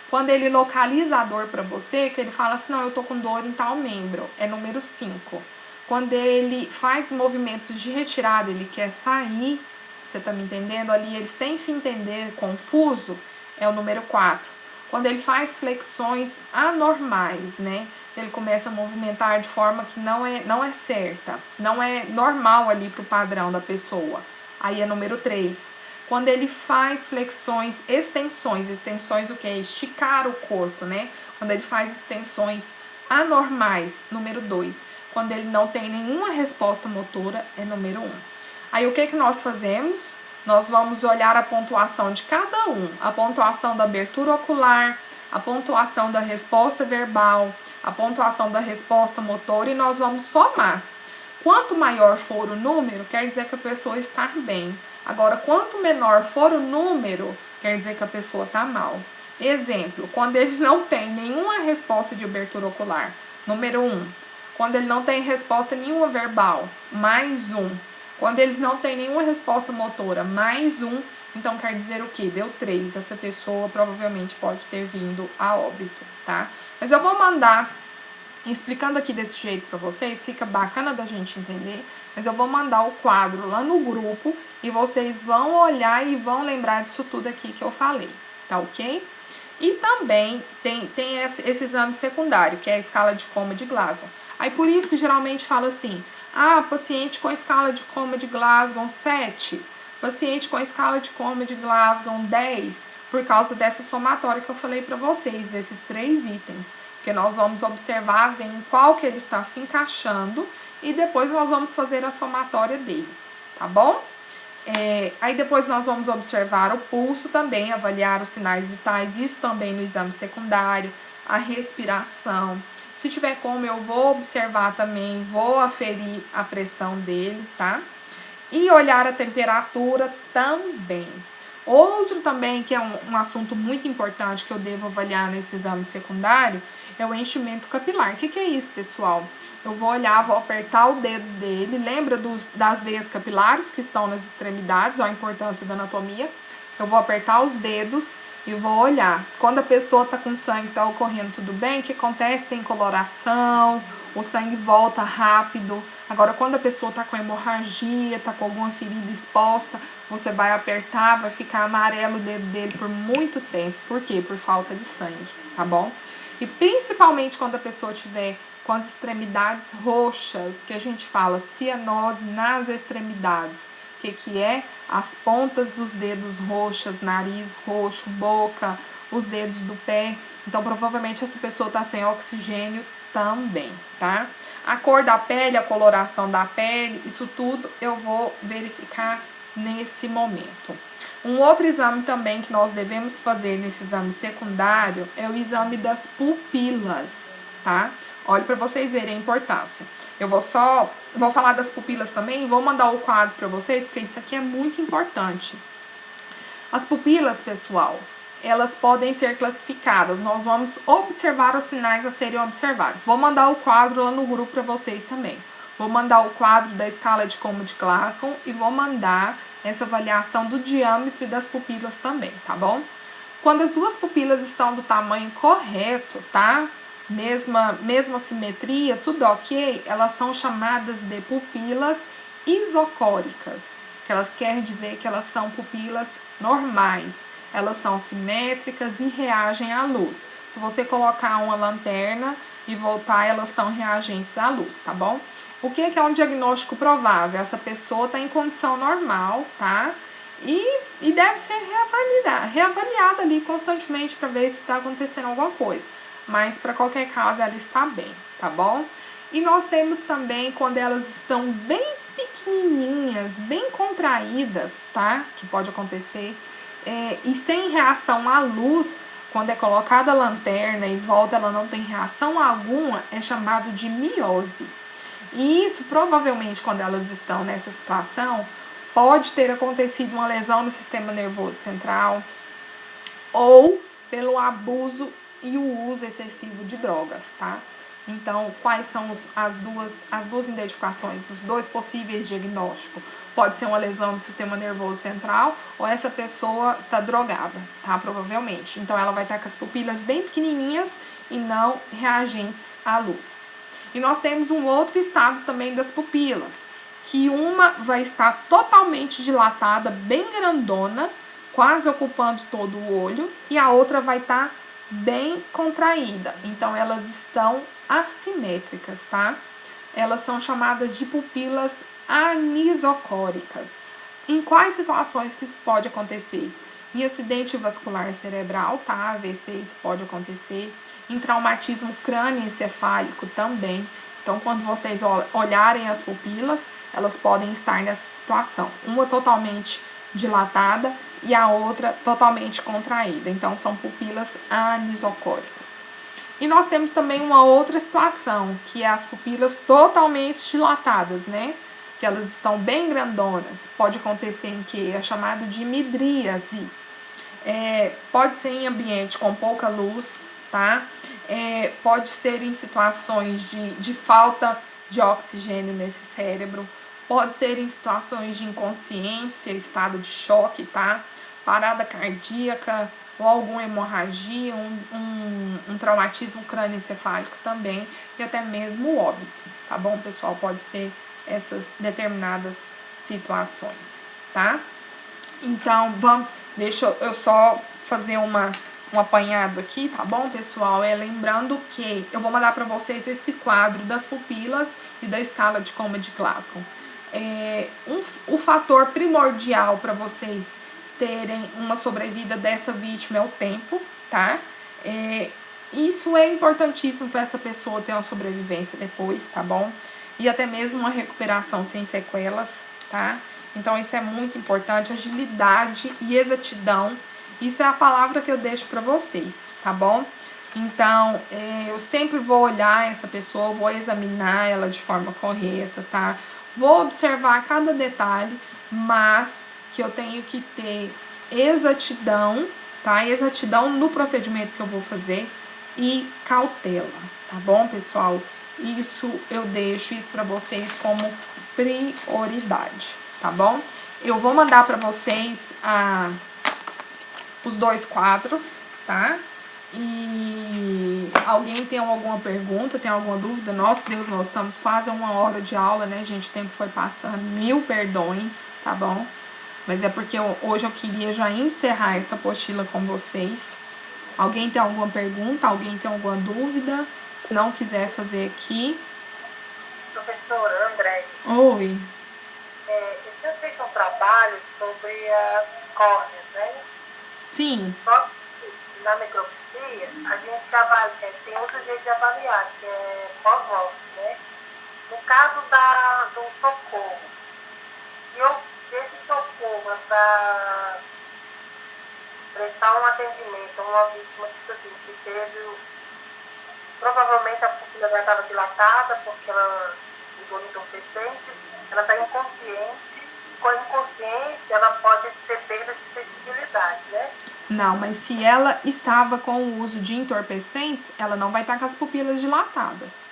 Quando ele localiza a dor para você, que ele fala assim, não, eu tô com dor em tal membro, é número 5. Quando ele faz movimentos de retirada, ele quer sair, você tá me entendendo? Ali ele sem se entender, confuso, é o número 4. Quando ele faz flexões anormais, né? Ele começa a movimentar de forma que não é certa, não é normal ali pro padrão da pessoa. Aí é número 3. Quando ele faz flexões, extensões o que é? Esticar o corpo, né? Quando ele faz extensões anormais, número 2. Quando ele não tem nenhuma resposta motora, é número 1. Aí o que nós fazemos? Nós vamos olhar a pontuação de cada um, a pontuação da abertura ocular, a pontuação da resposta verbal, a pontuação da resposta motora e nós vamos somar. Quanto maior for o número, quer dizer que a pessoa está bem. Agora, quanto menor for o número, quer dizer que a pessoa está mal. Exemplo, quando ele não tem nenhuma resposta de abertura ocular, número 1. Quando ele não tem resposta nenhuma verbal, mais 1. Quando ele não tem nenhuma resposta motora, mais 1, então quer dizer o quê? Deu 3. Essa pessoa provavelmente pode ter vindo a óbito, tá? Mas eu vou mandar, explicando aqui desse jeito pra vocês, fica bacana da gente entender, mas eu vou mandar o quadro lá no grupo e vocês vão olhar e vão lembrar disso tudo aqui que eu falei, tá ok? E também tem esse exame secundário, que é a escala de coma de Glasgow. Aí por isso que geralmente fala assim, paciente com escala de coma de Glasgow 7, paciente com escala de coma de Glasgow 10, por causa dessa somatória que eu falei para vocês, desses 3 itens. Porque nós vamos observar, ver em qual que ele está se encaixando e depois nós vamos fazer a somatória deles, tá bom? Aí depois nós vamos observar o pulso também, avaliar os sinais vitais, isso também no exame secundário, a respiração. Se tiver como, eu vou observar também, vou aferir a pressão dele, tá? E olhar a temperatura também. Outro também, que é um assunto muito importante que eu devo avaliar nesse exame secundário, é o enchimento capilar. O que é isso, pessoal? Eu vou olhar, vou apertar o dedo dele, lembra das veias capilares que estão nas extremidades, ó, a importância da anatomia. Eu vou apertar os dedos e vou olhar. Quando a pessoa tá com sangue, tá ocorrendo tudo bem, o que acontece? Tem coloração, o sangue volta rápido. Agora, quando a pessoa tá com hemorragia, tá com alguma ferida exposta, você vai apertar, vai ficar amarelo o dedo dele por muito tempo. Por quê? Por falta de sangue, tá bom? E principalmente quando a pessoa tiver com as extremidades roxas, que a gente fala cianose nas extremidades. O que é? As pontas dos dedos roxas, nariz roxo, boca, os dedos do pé. Então, provavelmente, essa pessoa está sem oxigênio também, tá? A cor da pele, a coloração da pele, isso tudo eu vou verificar nesse momento. Um outro exame também que nós devemos fazer nesse exame secundário é o exame das pupilas, tá? Olha para vocês verem a importância. Eu vou falar das pupilas também e vou mandar o quadro para vocês, porque isso aqui é muito importante. As pupilas, pessoal, elas podem ser classificadas. Nós vamos observar os sinais a serem observados. Vou mandar o quadro lá no grupo para vocês também. Vou mandar o quadro da escala de Como de Glasgow e vou mandar essa avaliação do diâmetro e das pupilas também, tá bom? Quando as duas pupilas estão do tamanho correto, tá? Mesma simetria, tudo ok, elas são chamadas de pupilas isocóricas, que elas querem dizer que elas são pupilas normais. Elas são simétricas e reagem à luz. Se você colocar uma lanterna e voltar, elas são reagentes à luz, tá bom? O que é um diagnóstico provável? Essa pessoa está em condição normal, tá? E deve ser reavaliada ali constantemente para ver se está acontecendo alguma coisa. Mas para qualquer caso ela está bem, tá bom? E nós temos também quando elas estão bem pequenininhas, bem contraídas, tá? Que pode acontecer. E sem reação à luz, quando é colocada a lanterna e volta, ela não tem reação alguma, é chamado de miose. E isso, provavelmente, quando elas estão nessa situação, pode ter acontecido uma lesão no sistema nervoso central ou pelo abuso e o uso excessivo de drogas, tá? Então, quais são as duas identificações, os dois possíveis diagnósticos? Pode ser uma lesão no sistema nervoso central ou essa pessoa tá drogada, tá? Provavelmente. Então, ela vai estar com as pupilas bem pequenininhas e não reagentes à luz. E nós temos um outro estado também das pupilas, que uma vai estar totalmente dilatada, bem grandona, quase ocupando todo o olho, e a outra vai estar bem contraída. Então, elas estão assimétricas, tá? Elas são chamadas de pupilas anisocóricas. Em quais situações que isso pode acontecer? Em acidente vascular cerebral, tá? AVC, isso pode acontecer. Em traumatismo crânioencefálico também. Então, quando vocês olharem as pupilas, elas podem estar nessa situação. Uma totalmente dilatada e a outra totalmente contraída. Então, são pupilas anisocóricas. E nós temos também uma outra situação, que é as pupilas totalmente dilatadas, né? Que elas estão bem grandonas. Pode acontecer em que é chamado de midríase. Pode ser em ambiente com pouca luz, tá? Pode ser em situações de falta de oxigênio nesse cérebro. Pode ser em situações de inconsciência, estado de choque, tá? Parada cardíaca ou alguma hemorragia, um traumatismo crânioencefálico também e até mesmo o óbito, tá bom, pessoal? Pode ser essas determinadas situações, tá? Então, deixa eu só fazer um apanhado aqui, tá bom, pessoal? Lembrando que eu vou mandar para vocês esse quadro das pupilas e da escala de Como de Glasgow. O fator primordial para vocês terem uma sobrevida dessa vítima é o tempo, tá? Isso é importantíssimo para essa pessoa ter uma sobrevivência depois, tá bom? E até mesmo uma recuperação sem sequelas, tá? Então, isso é muito importante, agilidade e exatidão. Isso é a palavra que eu deixo para vocês, tá bom? Então, eu sempre vou olhar essa pessoa, vou examinar ela de forma correta, tá? Vou observar cada detalhe, mas que eu tenho que ter exatidão, tá? Exatidão no procedimento que eu vou fazer e cautela, tá bom, pessoal? Isso eu deixo isso para vocês como prioridade, tá bom? Eu vou mandar para vocês os dois quadros, tá? E alguém tem alguma pergunta, tem alguma dúvida? Nossa, Deus, nós estamos quase a 1 hora de aula, né, gente? O tempo foi passando, 1000 perdões, tá bom? Mas é porque hoje eu queria já encerrar essa apostila com vocês. Alguém tem alguma pergunta? Alguém tem alguma dúvida? Se não quiser fazer aqui. Professora André. Oi. Eu tinha feito um trabalho sobre as córneas, né? Sim. Só que na necropsia, a gente avalia, tem outro jeito de avaliar, que é pós-morte, né? No caso do socorro, esse socorro é para prestar um atendimento a uma vítima que teve, provavelmente a pupila já estava dilatada, porque ela ligou no entorpecente, ela está inconsciente, com a inconsciência ela pode ter perda de sensibilidade, né? Não, mas se ela estava com o uso de entorpecentes, ela não vai estar com as pupilas dilatadas.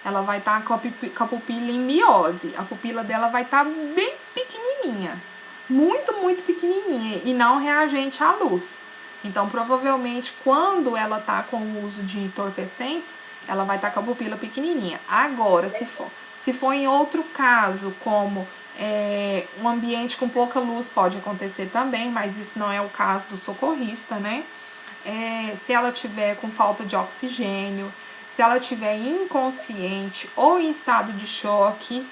Ela vai estar com a pupila em miose. A pupila dela vai estar bem pequenininha. Muito, muito pequenininha. E não reagente à luz. Então, provavelmente, quando ela tá com o uso de entorpecentes, ela vai estar com a pupila pequenininha. Agora, se for em outro caso, como um ambiente com pouca luz, pode acontecer também, mas isso não é o caso do socorrista, né? Se ela tiver com falta de oxigênio, se ela tiver inconsciente ou em estado de choque,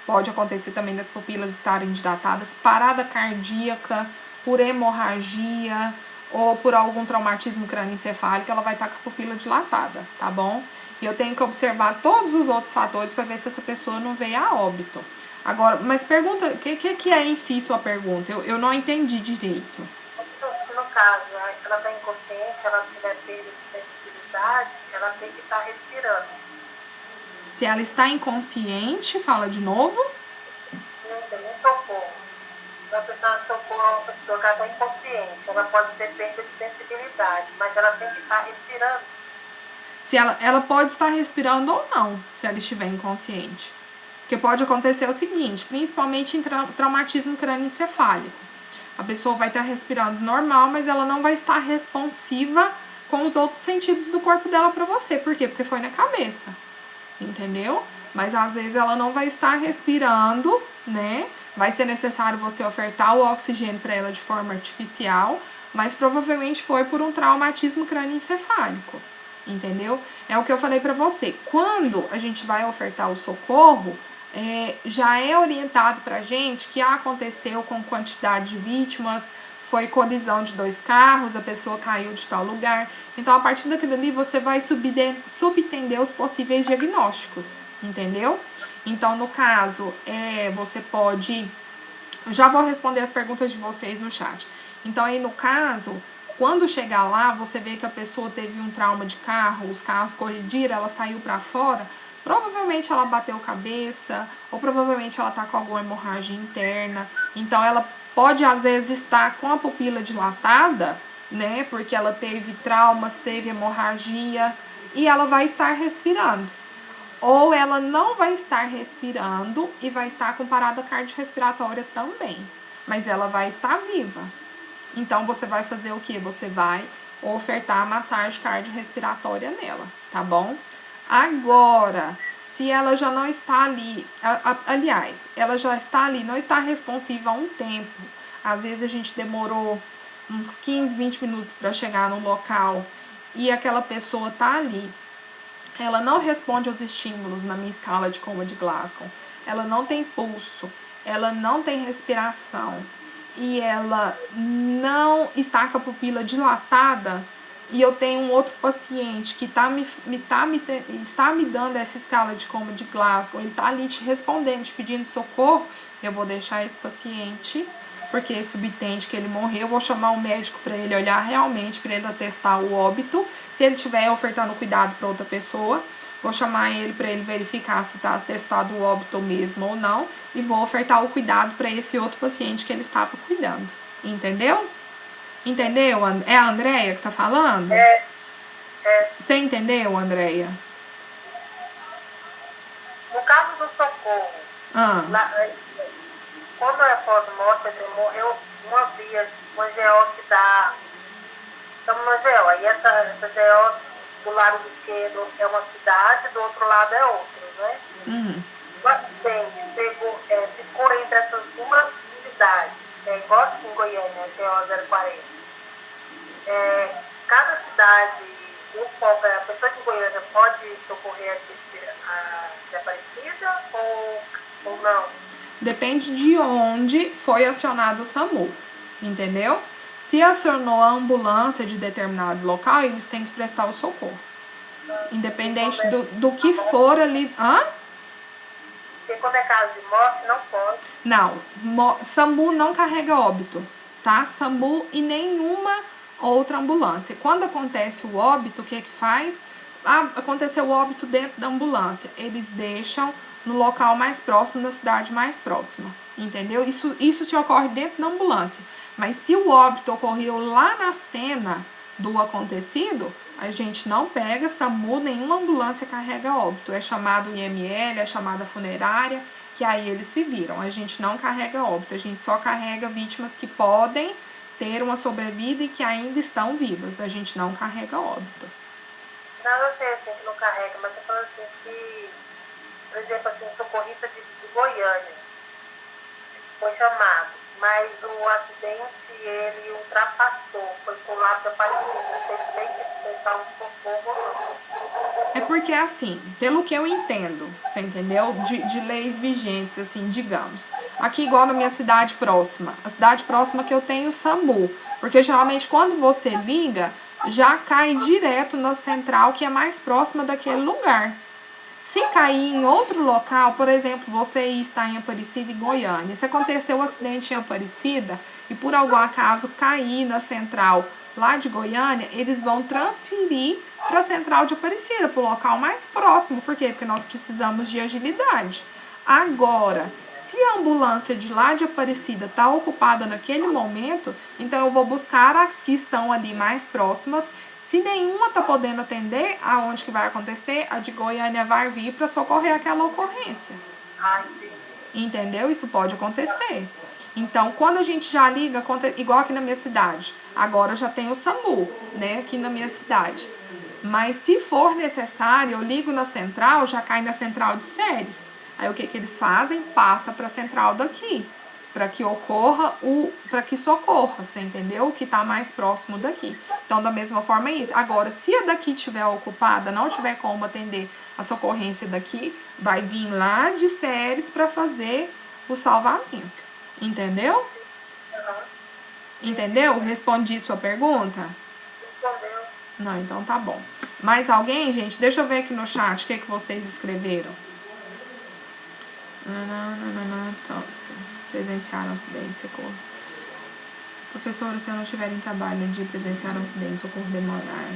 pode acontecer também das pupilas estarem dilatadas, parada cardíaca, por hemorragia ou por algum traumatismo crânioencefálico, ela vai estar com a pupila dilatada, tá bom? E eu tenho que observar todos os outros fatores para ver se essa pessoa não veio a óbito. Agora, mas pergunta, o que é em si sua pergunta? Eu não entendi direito. No caso, ela está inconsciente, ela tiver perda de sensibilidade, ela tem que estar respirando. Se ela está inconsciente, fala de novo. Não tem nem socorro. Uma pessoa socorro, uma pessoa que está inconsciente, ela pode ter perda de sensibilidade, mas ela tem que estar respirando. Se ela pode estar respirando ou não, se ela estiver inconsciente. Porque pode acontecer o seguinte, principalmente em traumatismo crânioencefálico. A pessoa vai estar respirando normal, mas ela não vai estar responsiva com os outros sentidos do corpo dela para você. Por quê? Porque foi na cabeça. Entendeu? Mas às vezes ela não vai estar respirando, né? Vai ser necessário você ofertar o oxigênio para ela de forma artificial, mas provavelmente foi por um traumatismo crânioencefálico. Entendeu? É o que eu falei para você. Quando a gente vai ofertar o socorro, já é orientado pra gente que aconteceu com quantidade de vítimas, foi colisão de 2 carros, a pessoa caiu de tal lugar. Então, a partir daquilo ali, você vai subentender os possíveis diagnósticos, entendeu? Então, no caso, você pode... Eu já vou responder as perguntas de vocês no chat. Então, aí no caso, quando chegar lá, você vê que a pessoa teve um trauma de carro, os carros colidiram, ela saiu para fora, provavelmente ela bateu cabeça, ou provavelmente ela tá com alguma hemorragia interna. Então, ela pode, às vezes, estar com a pupila dilatada, né? Porque ela teve traumas, teve hemorragia, e ela vai estar respirando. Ou ela não vai estar respirando e vai estar com parada cardiorrespiratória também. Mas ela vai estar viva. Então, você vai fazer o quê? Você vai ofertar massagem cardiorrespiratória nela, tá bom? Agora, se ela já não está ali, aliás, ela já está ali, não está responsiva há um tempo. Às vezes a gente demorou uns 15, 20 minutos para chegar no local e aquela pessoa tá ali. Ela não responde aos estímulos na minha escala de coma de Glasgow. Ela não tem pulso, ela não tem respiração e ela não está com a pupila dilatada. E eu tenho um outro paciente que está me dando essa escala de coma de Glasgow, ele está ali te respondendo, te pedindo socorro, eu vou deixar esse paciente, porque subtende que ele morreu, eu vou chamar um médico para ele olhar realmente, para ele atestar o óbito. Se ele estiver ofertando cuidado para outra pessoa, vou chamar ele para ele verificar se está atestado o óbito mesmo ou não, e vou ofertar o cuidado para esse outro paciente que ele estava cuidando. Entendeu? Entendeu? É a Andréia que tá falando? Você entendeu, Andréia? No caso do socorro, quando é pós-morte, ele morreu uma via, uma GO que dá... Estamos na GO, aí essa GO do lado esquerdo é uma cidade, do outro lado é outra, né? O acidente ficou entre essas duas cidades, igual aqui em Goiânia, GO 040. Cada cidade, a pessoa de Goiânia pode socorrer a Aparecida ou não? Depende de onde foi acionado o SAMU, entendeu? Se acionou a ambulância de determinado local, eles têm que prestar o socorro. Independente do que for ali... Porque quando é caso de morte, não pode. Não, SAMU não carrega óbito, tá? SAMU e nenhuma outra ambulância. Quando acontece o óbito, o que é que faz? Aconteceu o óbito dentro da ambulância. Eles deixam no local mais próximo, na cidade mais próxima, entendeu? Isso se ocorre dentro da ambulância. Mas se o óbito ocorreu lá na cena do acontecido, a gente não pega SAMU, nenhuma ambulância carrega óbito. É chamado IML, é chamada funerária, que aí eles se viram. A gente não carrega óbito, a gente só carrega vítimas que podem ter uma sobrevida e que ainda estão vivas. A gente não carrega óbito. Não, eu sei assim que não carrega, mas eu falo assim que, por exemplo, assim, um socorrista de Goiânia foi chamado, mas o acidente ele ultrapassou, foi pro lado da Aparecida, não teve nem que prestar um socorro não. É porque, assim, pelo que eu entendo, você entendeu? De leis vigentes, assim, digamos. Aqui, igual na minha cidade próxima. A cidade próxima que eu tenho, o SAMU. Porque, geralmente, quando você liga, já cai direto na central, que é mais próxima daquele lugar. Se cair em outro local, por exemplo, você está em Aparecida e Goiânia, se aconteceu um acidente em Aparecida e por algum acaso cair na central lá de Goiânia, eles vão transferir para a central de Aparecida, para o local mais próximo. Por quê? Porque nós precisamos de agilidade. Agora, se a ambulância de lá de Aparecida está ocupada naquele momento, então eu vou buscar as que estão ali mais próximas. Se nenhuma está podendo atender, aonde que vai acontecer? A de Goiânia vai vir para socorrer aquela ocorrência. Entendeu? Isso pode acontecer. Então, quando a gente já liga, igual aqui na minha cidade, agora já tem o SAMU, né, aqui na minha cidade. Mas se for necessário, eu ligo na central, já cai na central de Séries. Aí o que eles fazem? Passa para a central daqui, para que ocorra para que socorra, você entendeu? O que está mais próximo daqui. Então, da mesma forma é isso. Agora, se a daqui estiver ocupada, não tiver como atender a socorrência daqui, vai vir lá de Séries para fazer o salvamento. Entendeu? Entendeu? Respondi sua pergunta? Respondeu. Não, então tá bom. Mais alguém, gente? Deixa eu ver aqui no chat o que vocês escreveram. Presenciaram acidente, socorro. Professora, se eu não estiver em trabalho de presenciar um acidente, socorro demorar.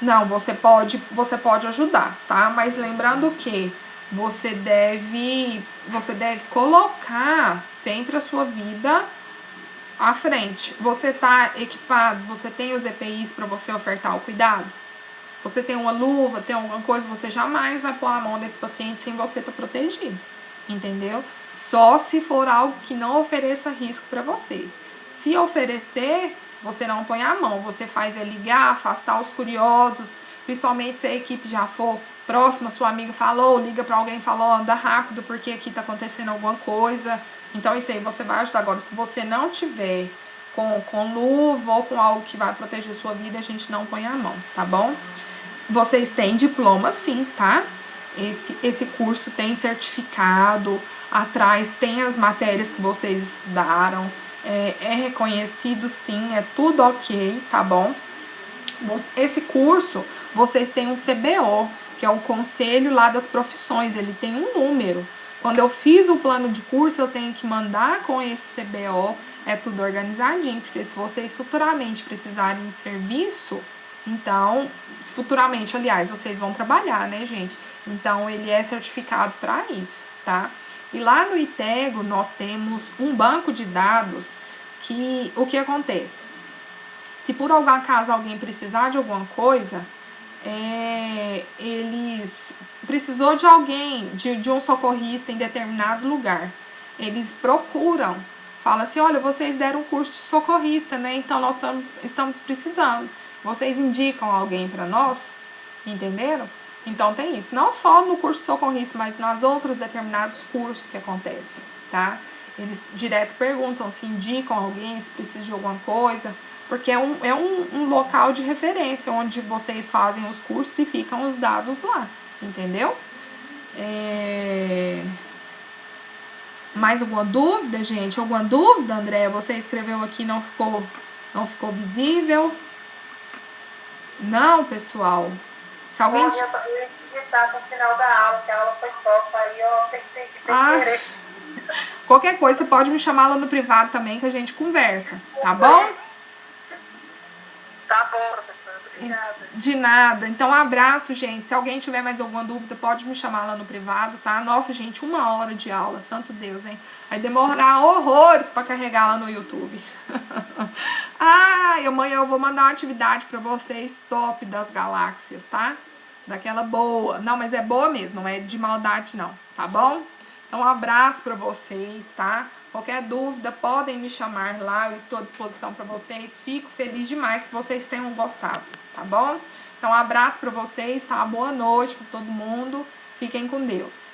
Não, você pode ajudar, tá? Mas lembrando que você deve colocar sempre a sua vida à frente. Você tá equipado, você tem os EPIs para você ofertar o cuidado? Você tem uma luva, tem alguma coisa, você jamais vai pôr a mão nesse paciente sem você estar protegido, entendeu? Só se for algo que não ofereça risco para você. Se oferecer, você não põe a mão, você faz ligar, afastar os curiosos, principalmente se a equipe já for próxima, sua amiga falou, liga para alguém e falou, anda rápido porque aqui tá acontecendo alguma coisa. Então isso aí você vai ajudar. Agora, se você não tiver com luva ou com algo que vai proteger sua vida, a gente não põe a mão, tá bom? Vocês têm diploma sim, tá? Esse curso tem certificado, atrás tem as matérias que vocês estudaram, é reconhecido sim, é tudo ok, tá bom? Esse curso, vocês têm um CBO, que é o Conselho lá das Profissões, ele tem um número. Quando eu fiz o plano de curso, eu tenho que mandar com esse CBO, é tudo organizadinho, porque se vocês futuramente precisarem de serviço, então, futuramente, aliás, vocês vão trabalhar, né, gente? Então, ele é certificado para isso, tá? E lá no ITEGO, nós temos um banco de dados que, o que acontece? Se por algum acaso alguém precisar de alguma coisa, eles precisou de alguém, de um socorrista em determinado lugar, eles procuram, fala assim, olha, vocês deram um curso de socorrista, né? Então, nós estamos precisando. Vocês indicam alguém para nós, entenderam? Então tem isso, não só no curso de socorrista, mas nas outros determinados cursos que acontecem, tá? Eles direto perguntam se indicam alguém, se precisa de alguma coisa, porque é um local de referência, onde vocês fazem os cursos e ficam os dados lá, entendeu? Mais alguma dúvida, gente? Alguma dúvida, André? Você escreveu aqui, não ficou visível? Não, pessoal. Se alguém... Eu ia digitar no final da aula, que a aula foi top, aí eu pensei que querer. Qualquer coisa, você pode me chamar lá no privado também, que a gente conversa, tá bom? Tá bom, professora. Obrigada. De nada. Então, um abraço, gente. Se alguém tiver mais alguma dúvida, pode me chamar lá no privado, tá? Nossa, gente, 1 hora de aula, santo Deus, hein? Vai demorar horrores pra carregar lá no YouTube. Amanhã eu vou mandar uma atividade pra vocês top das galáxias, tá? Daquela boa. Não, mas é boa mesmo, não é de maldade, não, tá bom? Então, um abraço pra vocês, tá? Qualquer dúvida, podem me chamar lá, eu estou à disposição para vocês. Fico feliz demais que vocês tenham gostado, tá bom? Então, um abraço para vocês, tá? Boa noite para todo mundo. Fiquem com Deus.